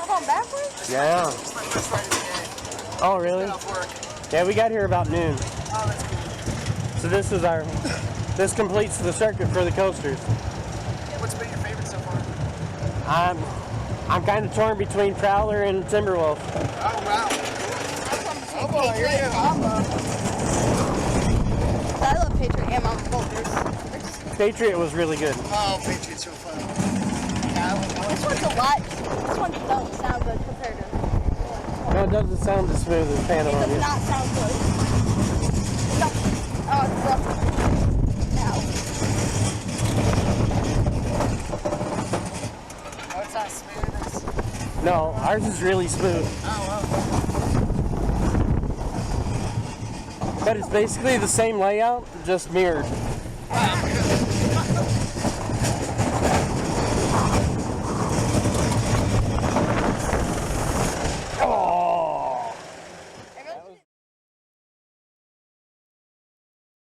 Going backwards? Yeah. It's my first ride of the day. Oh, really? Off work. Yeah, we got here about noon. Oh, that's cool. So this completes the circuit for the coasters. What's been your favorite so far? I'm kind of torn between Prowler and Timberwolf. Oh, wow. Oh, boy, you're getting combo. I love Patriot and Mama Boulders. Patriot was really good. Oh, Patriot's so fun. This one's a lot. This one doesn't sound good compared to. No, it doesn't sound as smooth as It Panama. does not sound good. No. Oh, it's rough. Now. Oh, it's not smooth. It's... No, ours is really smooth. Oh, wow. But it's basically the same layout, just mirrored.